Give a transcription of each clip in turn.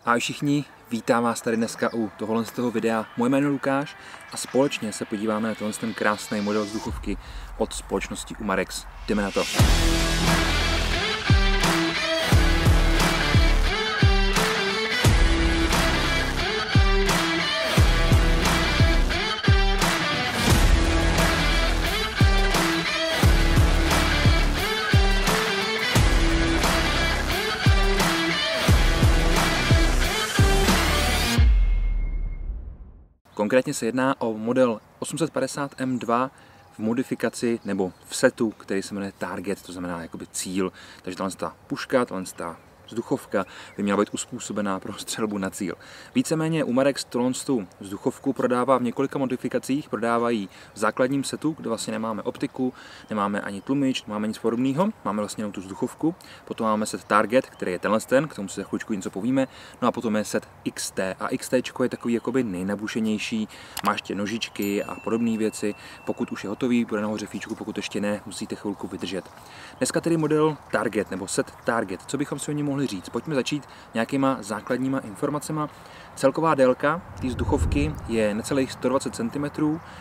Ahoj všichni, vítám vás tady dneska u tohohle z toho videa. Moje jméno je Lukáš a společně se podíváme na ten krásný model vzduchovky od společnosti Umarex. Jdeme na to. Konkrétně se jedná o model 850 M2 v modifikaci nebo v setu, který se jmenuje Target, to znamená jakoby cíl. Takže ta puška, ta vzduchovka by měla být uspůsobená pro střelbu na cíl. Víceméně Umarex tu vzduchovku prodává v několika modifikacích, prodávají v základním setu, kde vlastně nemáme optiku, nemáme ani tlumič, nemáme nic podobného, máme vlastně jenom tu vzduchovku. Potom máme set Target, který je ten, k tomu si za chvíličku něco povíme. No a potom je set XT. A XT je takový jakoby nejnabušenější, má ještě nožičky a podobné věci. Pokud už je hotový, bude nahoře fíčku, pokud ještě ne, musíte chvilku vydržet. Dneska tedy model Target nebo set Target. Co bychom si o něm mohli říct? Pojďme začít nějakýma základníma informacemi. Celková délka té vzduchovky je necelých 120 cm,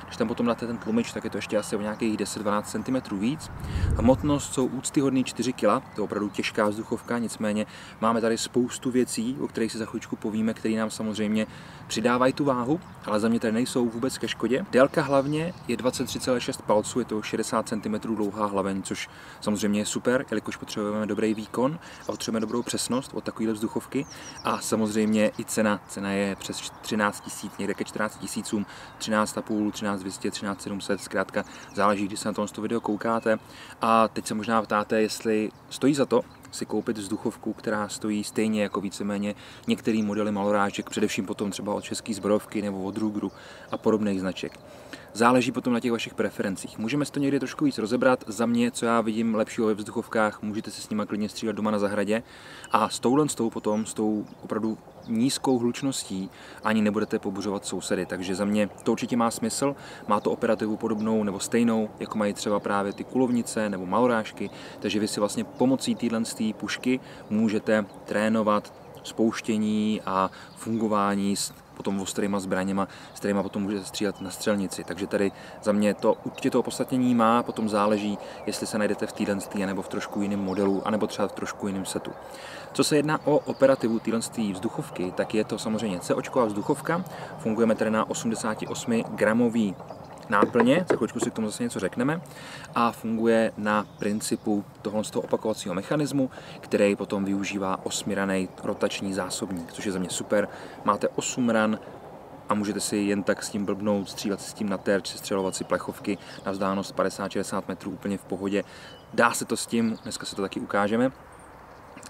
když tam potom dáte ten tlumič, tak je to ještě asi o nějakých 10-12 cm víc. Hmotnost jsou úctyhodný 4 kg, to je opravdu těžká vzduchovka, nicméně máme tady spoustu věcí, o kterých si za chvíličku povíme, které nám samozřejmě přidávají tu váhu, ale za mě tady nejsou vůbec ke škodě. Délka hlavně je 23,6 palců, je to 60 cm dlouhá hlaveň, což samozřejmě je super, jelikož potřebujeme dobrý výkon a potřebujeme dobrou přesnost od takovéhle vzduchovky a samozřejmě i cena je přes 13 000, někde ke 14 000, 13,5, 13,200, 13,700, zkrátka záleží, když se na to video koukáte. A teď se možná ptáte, jestli stojí za to si koupit vzduchovku, která stojí stejně jako víceméně některé modely malorážek, především potom třeba od České zbrojovky nebo od Rugeru a podobných značek. Záleží potom na těch vašich preferencích. Můžeme si to někdy trošku víc rozebrat. Za mě, co já vidím lepšího ve vzduchovkách, můžete si s nima klidně střílet doma na zahradě. A s tou opravdu nízkou hlučností ani nebudete pobuřovat sousedy. Takže za mě to určitě má smysl. Má to operativu podobnou nebo stejnou, jako mají třeba právě ty kulovnice nebo malorážky. Takže vy si vlastně pomocí téhle pušky můžete trénovat spouštění a fungování s potom ostrýma zbraněma, s kterýma potom můžete střílet na střelnici. Takže tady za mě to určitě to opodstatnění má, potom záleží, jestli se najdete v téhle nebo v trošku jiném modelu, anebo třeba v trošku jiném setu. Co se jedná o operativu téhle vzduchovky, tak je to samozřejmě COčková vzduchovka. Fungujeme tady na 88 gramový náplně, za chvíličku si k tomu zase něco řekneme, a funguje na principu toho opakovacího mechanismu, který potom využívá 8raný rotační zásobník, což je za mě super. Máte 8 ran a můžete si jen tak s tím blbnout, střílet si s tím na terč, sestřelovat si plechovky na vzdálenost 50-60 metrů úplně v pohodě. Dá se to s tím, dneska se to taky ukážeme.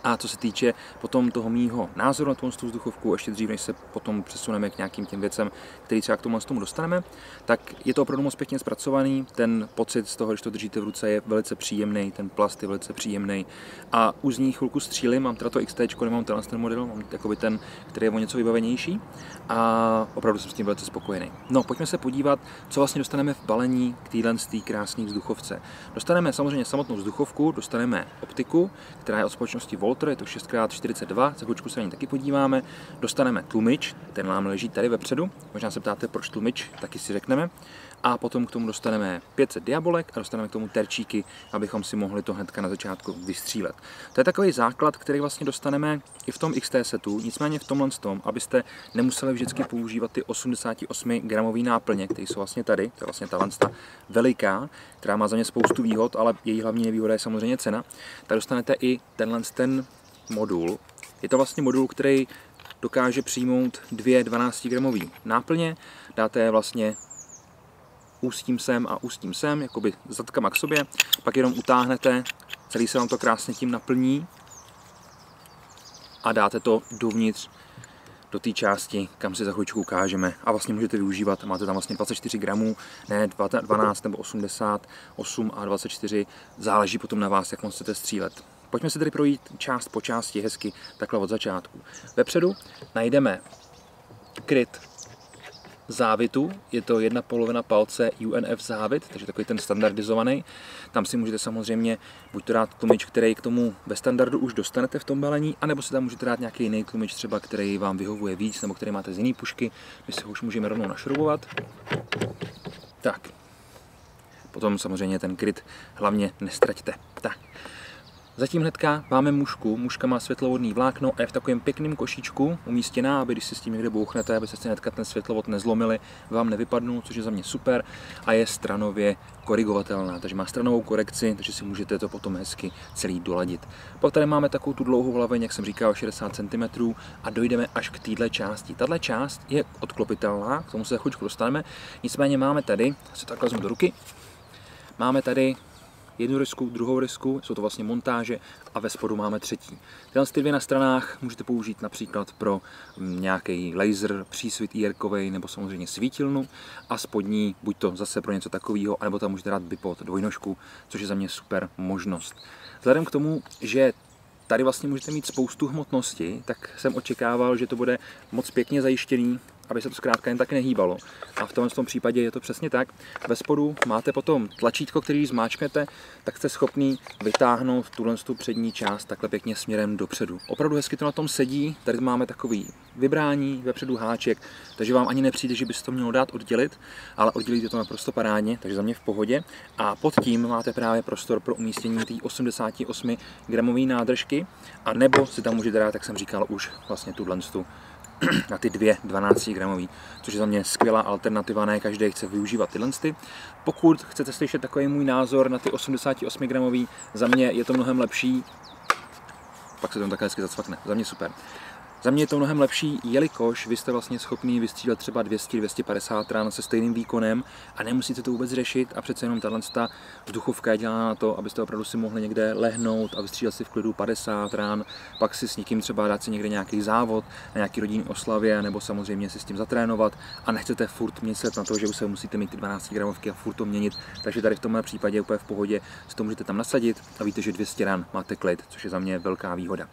A co se týče potom toho mýho názoru na tu vzduchovku, ještě dřív, než se potom přesuneme k nějakým těm věcem, který třeba k tomu dostaneme, tak je to opravdu moc pěkně zpracovaný. Ten pocit z toho, když to držíte v ruce, je velice příjemný, ten plast je velice příjemný. A už z ní chvilku střílím, mám teda to XT, nemám ten model, mám jakoby ten, který je o něco vybavenější a opravdu jsem s tím velice spokojený. No, pojďme se podívat, co vlastně dostaneme v balení k téhle krásné vzduchovce. Dostaneme samozřejmě samotnou vzduchovku, dostaneme optiku, která je od společnosti Walter, je to 6x42, za chvíličku se na ní taky podíváme. Dostaneme tlumič, ten nám leží tady vepředu, možná se ptáte, proč tlumič, taky si řekneme. A potom k tomu dostaneme 500 diabolek a dostaneme k tomu terčíky, abychom si mohli to hnedka na začátku vystřílet. To je takový základ, který vlastně dostaneme i v tom XT setu, nicméně v tomhle tom, abyste nemuseli vždycky používat ty 88 gramový náplně, které jsou vlastně tady, to je vlastně ta veliká, která má za mě spoustu výhod, ale její hlavní nevýhoda je samozřejmě cena, tak dostanete i ten modul. Je to vlastně modul, který dokáže přijmout 2 12 gramový náplně, dáte je vlastně ústím sem, jakoby zadkama k sobě, pak jenom utáhnete, celý se vám to krásně tím naplní a dáte to dovnitř do té části, kam si za chvíličku ukážeme a vlastně můžete využívat, máte tam vlastně 24 gramů, ne 12 nebo 88 a 24, záleží potom na vás, jak moc chcete střílet. Pojďme si tedy projít část po části hezky, takhle od začátku. Vepředu najdeme kryt závitu, je to 1/2 palce UNF závit, takže takový ten standardizovaný. Tam si můžete samozřejmě buď to dát tlumič, který k tomu ve standardu už dostanete v tom balení, anebo si tam můžete dát nějaký jiný tlumič, třeba který vám vyhovuje víc, nebo který máte z jiný pušky, my si ho už můžeme rovnou našroubovat. Tak. Potom samozřejmě ten kryt hlavně nestraťte. Tak. Zatím hnedka máme mušku. Muška má světlovodný vlákno a je v takovém pěkném košíčku umístěná, aby když si s tím někde bouchnete, aby se si hnedka ten světlovod nezlomili, vám nevypadnul, což je za mě super a je stranově korigovatelná, takže má stranovou korekci, takže si můžete to potom hezky celý doladit. Pak tady máme takovou tu dlouhou hlaveň, jak jsem říkal, 60 cm a dojdeme až k téhle části. Tahle část je odklopitelná, k tomu se za chvíličku dostaneme, nicméně máme tady, se takhle vezmu do ruky, máme tady jednu rysku, druhou rysku, jsou to vlastně montáže a ve spodu máme třetí. Tyhle ty dvě na stranách můžete použít například pro nějaký laser, přísvit IR-kovej nebo samozřejmě svítilnu a spodní buď to zase pro něco takového, nebo tam můžete dát bipod dvojnožku, což je za mě super možnost. Vzhledem k tomu, že tady vlastně můžete mít spoustu hmotnosti, tak jsem očekával, že to bude moc pěkně zajištěný, aby se to zkrátka jen tak nehýbalo. A v tom případě je to přesně tak. Ve spodu máte potom tlačítko, který zmáčknete, tak jste schopný vytáhnout tuhle přední část takhle pěkně směrem dopředu. Opravdu hezky to na tom sedí, tady máme takový vybrání, vepředu háček, takže vám ani nepřijde, že byste to mělo dát oddělit, ale oddělíte to naprosto parádně, takže za mě v pohodě. A pod tím máte právě prostor pro umístění té 88 gramové nádržky, a nebo si tam můžete dát, jak jsem říkal, už vlastně tuhle na ty dvě 12 gramový, což je za mě skvělá alternativa, ne každý chce využívat tyhle. Pokud chcete slyšet takový můj názor na ty 88 gramový, za mě je to mnohem lepší, pak se to takhle hezky zacvakne, za mě super. Za mě je to mnohem lepší, jelikož vy jste vlastně schopný vystřílet třeba 200-250 ran se stejným výkonem a nemusíte to vůbec řešit a přece jenom tahle vzduchovka je dělána na to, abyste opravdu si mohli někde lehnout a vystřílet si v klidu 50 ran, pak si s někým třeba dát si někde nějaký závod na nějaký rodinný oslavě, nebo samozřejmě si s tím zatrénovat a nechcete furt myslet na to, že už se musíte mít ty 12 gramovky a furt to měnit, takže tady v tomhle případě úplně v pohodě si to můžete tam nasadit a víte, že 200 ran máte klid, což je za mě velká výhoda.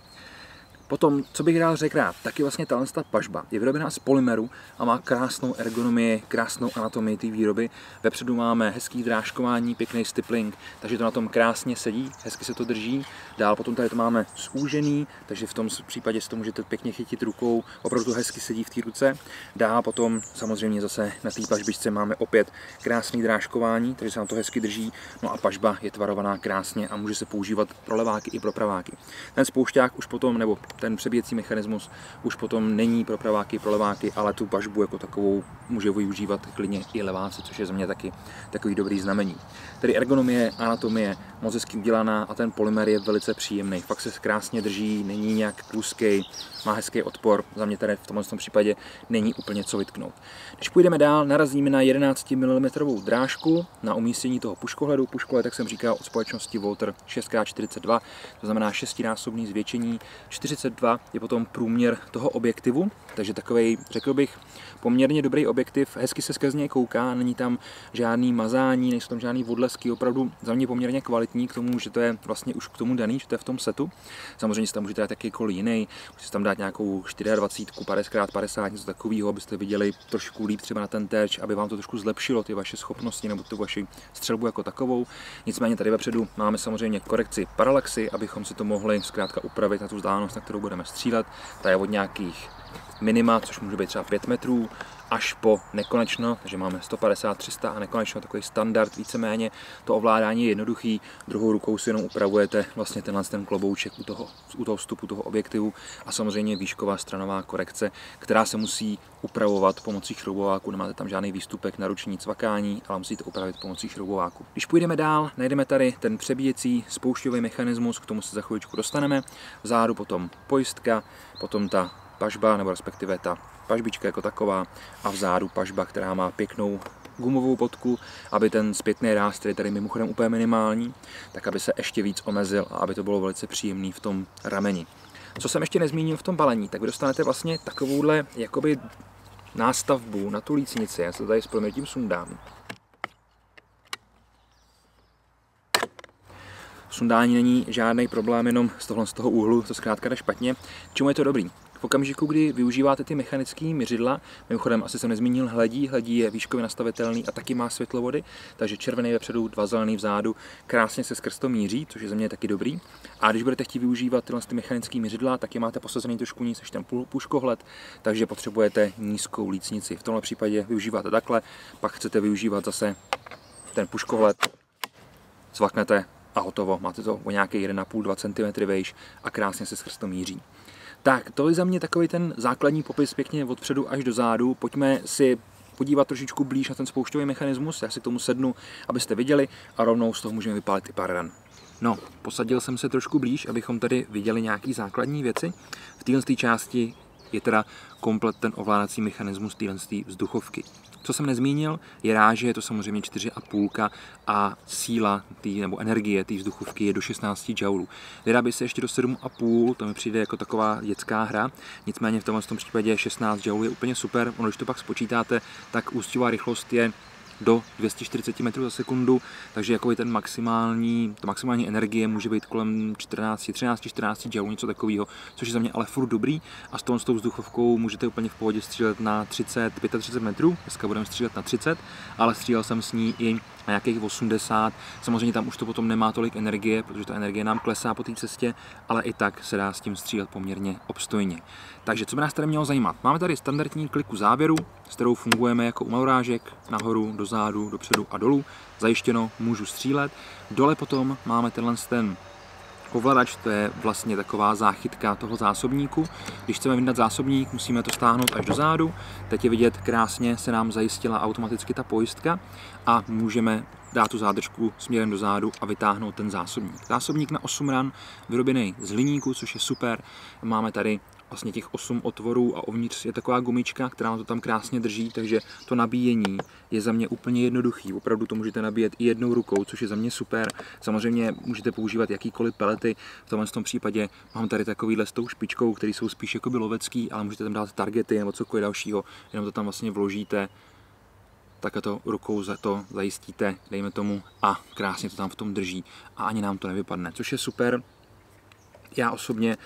Potom, co bych dál řekl rád, tak je vlastně tahle pažba. Je vyrobená z polymeru a má krásnou ergonomii, krásnou anatomii té výroby. Vepředu máme hezký drážkování, pěkný stipling, takže to na tom krásně sedí, hezky se to drží. Dál potom tady to máme zúžený, takže v tom případě si to můžete pěkně chytit rukou, opravdu hezky sedí v té ruce. Dál potom samozřejmě zase na té pažbičce máme opět krásný drážkování, takže se nám to hezky drží. No a pažba je tvarovaná krásně a může se používat pro leváky i pro praváky. Ten spoušťák už potom, nebo ten přebíjecí mechanismus už potom není pro praváky, pro leváky, ale tu pažbu jako takovou může využívat klidně i leváci, což je za mě taky takový dobrý znamení. Tedy ergonomie, anatomie, moc hezky udělaná a ten polymer je velice příjemný. Fakt se krásně drží, není nějak kluský, má hezký odpor. Za mě tady v tomhle případě není úplně co vytknout. Když půjdeme dál, narazíme na 11 mm drážku na umístění toho puškohledu. Puškohled, jak jsem říkal, od společnosti Walther 6x42, to znamená 6násobný zvětšení. 42 je potom průměr toho objektivu, takže takovej, řekl bych, poměrně dobrý objektiv, hezky se skrz něj kouká, není tam žádný mazání, nejsou tam žádný odlesky, opravdu za mě poměrně kvalitní k tomu, že to je vlastně už k tomu daný, že to je v tom setu. Samozřejmě si tam můžete dát jakýkoliv jiný, můžete tam dát nějakou 24, 50x50, něco takového, abyste viděli trošku líp třeba na ten terč, aby vám to trošku zlepšilo ty vaše schopnosti nebo tu vaši střelbu jako takovou. Nicméně tady vepředu máme samozřejmě korekci paralaxy, abychom si to mohli zkrátka upravit na tu vzdálenost, na kterou budeme střílet. Ta je od nějakých minima, což může být třeba 5 metrů, až po nekonečno, takže máme 150, 300 a nekonečno, takový standard víceméně. To ovládání je jednoduchý, druhou rukou si jenom upravujete vlastně ten klobouček u toho vstupu toho objektivu a samozřejmě výšková stranová korekce, která se musí upravovat pomocí šroubováku, nemáte tam žádný výstupek na ruční cvakání, ale musíte upravit pomocí šroubováku. Když půjdeme dál, najdeme tady ten přebíjecí spoušťový mechanismus, k tomu se za chvíličku dostaneme, vzadu potom pojistka, potom ta pažba, nebo respektive ta pažbička jako taková a vzadu pažba, která má pěknou gumovou podku, aby ten zpětný ráz, který tady mimochodem úplně minimální, tak aby se ještě víc omezil a aby to bylo velice příjemný v tom rameni. Co jsem ještě nezmínil v tom balení, tak vy dostanete vlastně takovouhle jakoby nástavbu na tu lícnici, já se to tady s proměrtím sundám. Sundání není žádný problém, jenom z toho úhlu to zkrátka jde špatně. K čemu je to dobrý? V okamžiku, kdy využíváte ty mechanické měřidla, mimochodem asi jsem nezmínil hledí, hledí je výškově nastavitelný a taky má světlovody, takže červený vepředu, 2 zelený vzadu, krásně se skrz to míří, což je za mě taky dobrý. A když budete chtít využívat tyhle mechanické měřidla, tak je máte posazený trošku níž než ten puškohled, takže potřebujete nízkou lícnici. V tomhle případě využíváte takhle, pak chcete využívat zase ten puškohled, cvaknete a hotovo. Máte to o nějaké 1,5-2 cm vejš a krásně se skrz to míří. Tak, to je za mě takový ten základní popis pěkně od předu až do zádu. Pojďme si podívat trošičku blíž na ten spoušťový mechanismus. Já si k tomu sednu, abyste viděli a rovnou z toho můžeme vypálit i pár ran. No, posadil jsem se trošku blíž, abychom tady viděli nějaké základní věci. V této části je teda komplet ten ovládací mechanismus téhle vzduchovky. Co jsem nezmínil, je ráže, je to samozřejmě 4,5 a síla nebo energie té vzduchovky je do 16 joulů. Vyrábí se ještě do 7,5, to mi přijde jako taková dětská hra, nicméně v tomhle případě 16 joulů je úplně super. Ono, když to pak spočítáte, tak ústěvá rychlost je do 240 metrů za sekundu, takže jako ten maximální energie může být kolem 13-14 joulů, něco takového, což je za mě ale furt dobrý a s tou vzduchovkou můžete úplně v pohodě střílet na 30-35 metrů, dneska budeme střílet na 30, ale střílel jsem s ní i na nějakých 80, samozřejmě tam už to potom nemá tolik energie, protože ta energie nám klesá po té cestě, ale i tak se dá s tím střílet poměrně obstojně. Takže co by nás tady mělo zajímat? Máme tady standardní kliku závěru, s kterou fungujeme jako u malorážek, nahoru, dozadu, dopředu a dolů. Zajištěno, můžu střílet. Dole potom máme ten ovladač, to je vlastně taková záchytka toho zásobníku. Když chceme vyndat zásobník, musíme to stáhnout až do zádu. Teď je vidět, krásně se nám zajistila automaticky ta pojistka a můžeme dát tu zádržku směrem do zádu a vytáhnout ten zásobník. Zásobník na 8 ran, vyrobený z hliníku, což je super. Máme tady vlastně těch 8 otvorů a uvnitř je taková gumička, která to tam krásně drží, takže to nabíjení je za mě úplně jednoduchý. Opravdu to můžete nabíjet i jednou rukou, což je za mě super. Samozřejmě můžete používat jakýkoliv pelety. V tomhle případě mám tady takovýhle s tou špičkou, které jsou spíš jakoby lovecký, ale můžete tam dát targety nebo cokoliv dalšího, jenom to tam vlastně vložíte. Tak to rukou za to zajistíte, dejme tomu, a krásně to tam v tom drží a ani nám to nevypadne, což je super. Já osobně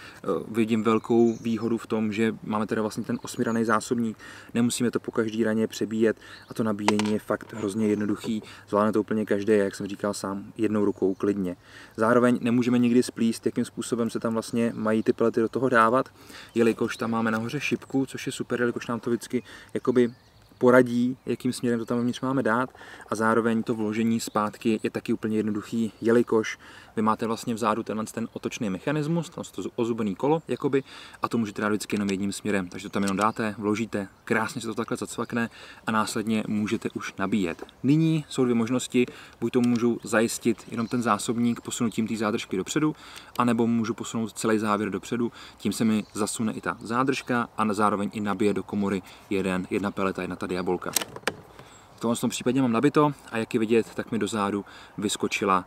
vidím velkou výhodu v tom, že máme teda vlastně ten 8ranný zásobník, nemusíme to po každý raně přebíjet a to nabíjení je fakt hrozně jednoduchý, zvládne to úplně každý, jak jsem říkal sám, jednou rukou klidně. Zároveň nemůžeme nikdy splíst, jakým způsobem se tam vlastně mají ty pelety do toho dávat, jelikož tam máme nahoře šipku, což je super, jelikož nám to vždycky jakoby poradí, jakým směrem to tam vnitř máme dát a zároveň to vložení zpátky je taky úplně jednoduchý, jelikož vy máte vlastně vzadu ten otočný mechanismus, to ozubený kolo, jakoby, a to můžete dát vždycky jenom jedním směrem, takže to tam jenom dáte, vložíte, krásně se to takhle zacvakne a následně můžete už nabíjet. Nyní jsou dvě možnosti, buď to můžu zajistit jenom ten zásobník posunutím té zádržky dopředu, anebo můžu posunout celý závěr dopředu, tím se mi zasune i ta zádržka a zároveň i nabije do komory jedna peleta, jedna ta diabolka. V tomto případě mám nabito a jak je vidět, tak mi do zádu vyskočila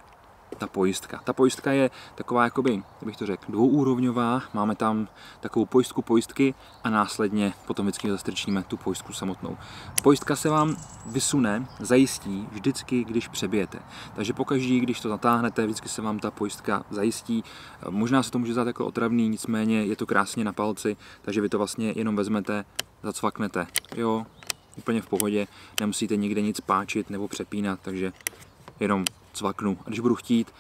ta pojistka. Ta pojistka je taková, jakoby, jak bych to řekl, dvouúrovňová. Máme tam takovou pojistku pojistky a následně potom vždycky zastrčíme tu pojistku samotnou. Pojistka se vám vysune, zajistí vždycky, když přebijete. Takže pokaždý, když to zatáhnete, vždycky se vám ta pojistka zajistí. Možná se to může zdát jako otravný, nicméně je to krásně na palci, takže vy to vlastně jenom vezmete, zacvaknete. Jo, úplně v pohodě, nemusíte nikde nic páčit nebo přepínat, takže jenom cvaknu. A když budu chtít,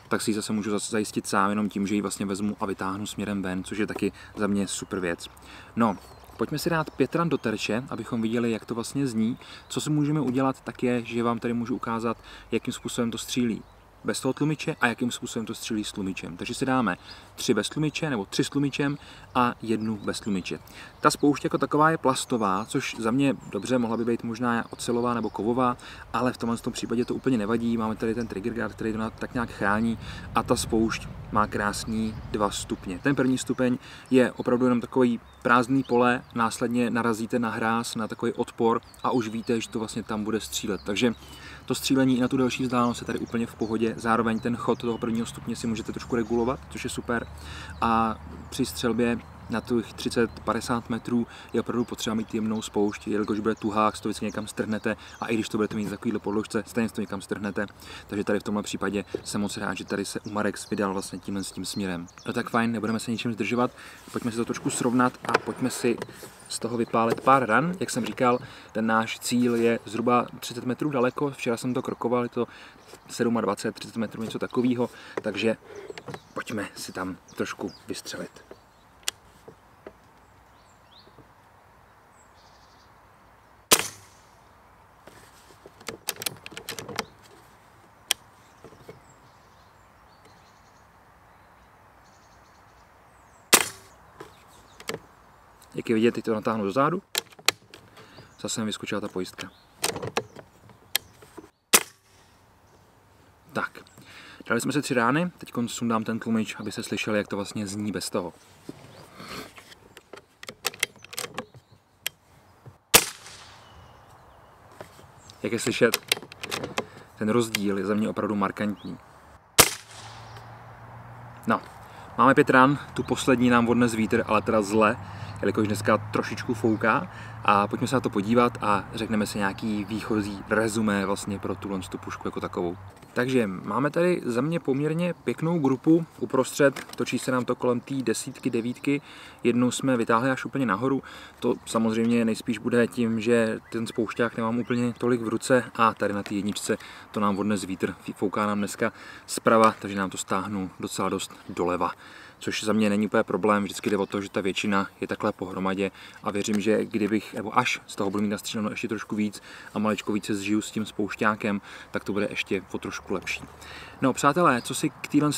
tak si ji zase můžu zajistit sám jenom tím, že ji vlastně vezmu a vytáhnu směrem ven, což je taky za mě super věc. No, pojďme si dát 5 ran do terče, abychom viděli, jak to vlastně zní. Co si můžeme udělat, tak je, že vám tady můžu ukázat, jakým způsobem to střílí bez toho tlumiče a jakým způsobem to střílí s tlumičem. Takže si dáme 3 bez tlumiče nebo 3 s tlumičem a 1 bez tlumiče. Ta spoušť jako taková je plastová, což za mě dobře, mohla by být možná ocelová nebo kovová, ale v tomhle případě to úplně nevadí. Máme tady ten trigger guard, který to tak nějak chrání a ta spoušť má krásný 2 stupně. Ten první stupeň je opravdu jenom takový prázdný pole, následně narazíte na hráz, na takový odpor a už víte, že to vlastně tam bude střílet. Takže to střílení i na tu delší vzdálenost je tady úplně v pohodě. Zároveň ten chod toho prvního stupně si můžete trošku regulovat, což je super. A při střelbě na těch 30-50 metrů je opravdu potřeba mít jemnou spoušť, jelikož bude tuhá, to vždycky někam strhnete a i když to budete mít za takovýhle podložce, stejně to někam strhnete. Takže tady v tomhle případě jsem moc rád, že tady se Umarex vydal vlastně tímhle s tím směrem. No tak fajn, nebudeme se ničím zdržovat, pojďme si to trošku srovnat a pojďme si z toho vypálit pár ran. Jak jsem říkal, ten náš cíl je zhruba 30 metrů daleko, včera jsem to krokoval, je to 27, 30 metrů, něco takového, takže pojďme si tam trošku vystřelit. Jak je vidět, teď to natáhnu dozadu. Zase mi vyskočila ta pojistka. Tak, dali jsme se 3 rány, teď sundám ten tlumič, aby se slyšeli, jak to vlastně zní bez toho. Jak je slyšet, ten rozdíl je za mě opravdu markantní. No, máme 5 ran, tu poslední nám odnes vítr, ale teda zle, jelikož dneska trošičku fouká a pojďme se na to podívat a řekneme si nějaký výchozí rezumé vlastně pro tu pušku jako takovou. Takže máme tady za mě poměrně pěknou grupu uprostřed, točí se nám to kolem té 10, 9, jednu jsme vytáhli až úplně nahoru, to samozřejmě nejspíš bude tím, že ten spoušťák nemám úplně tolik v ruce a tady na té jedničce to nám odnes vítr, fouká nám dneska zprava, takže nám to stáhnu docela dost doleva. Což za mě není úplně problém, vždycky jde o to, že ta většina je takhle pohromadě a věřím, že kdybych, nebo až z toho budu mít nastříleno ještě trošku víc a maličko více zžiju s tím spoušťákem, tak to bude ještě o trošku lepší. No přátelé, co si k téhle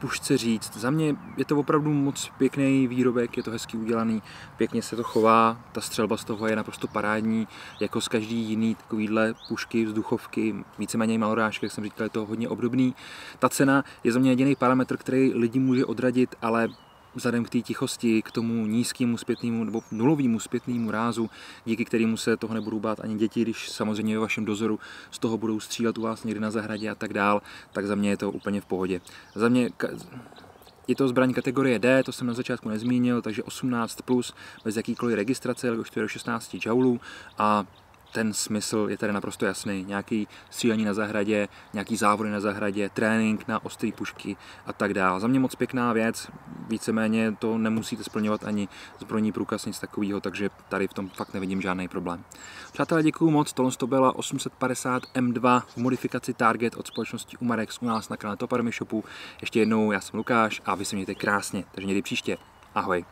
pušce říct? Za mě je to opravdu moc pěkný výrobek, je to hezky udělaný, pěkně se to chová, ta střelba z toho je naprosto parádní, jako z každý jiný takovýhle pušky, vzduchovky, víceméně malorážky, jak jsem říkal, je to hodně obdobný. Ta cena je za mě jediný parametr, který lidi může odradit, ale vzhledem k té tichosti, k tomu nízkému zpětnému nebo nulovému zpětnému rázu, díky kterému se toho nebudou bát ani děti, když samozřejmě ve vašem dozoru z toho budou střílet u vás někde na zahradě a tak dál, tak za mě je to úplně v pohodě. Za mě je to zbraň kategorie D, to jsem na začátku nezmínil, takže 18+, bez jakýkoliv registrace, jelikož to je do 16 joulů a ten smysl je tady naprosto jasný. Nějaký střílení na zahradě, nějaký závody na zahradě, trénink na ostré pušky a tak dále. Za mě moc pěkná věc, víceméně to nemusíte splňovat ani zbrojní průkaz, nic takového, takže tady v tom fakt nevidím žádný problém. Přátelé, děkuju moc, tohle to byla 850 M2 v modifikaci Target od společnosti Umarex u nás na kanále Top Army Shopu. Ještě jednou, já jsem Lukáš a vy se mějte krásně, takže někdy příště. Ahoj.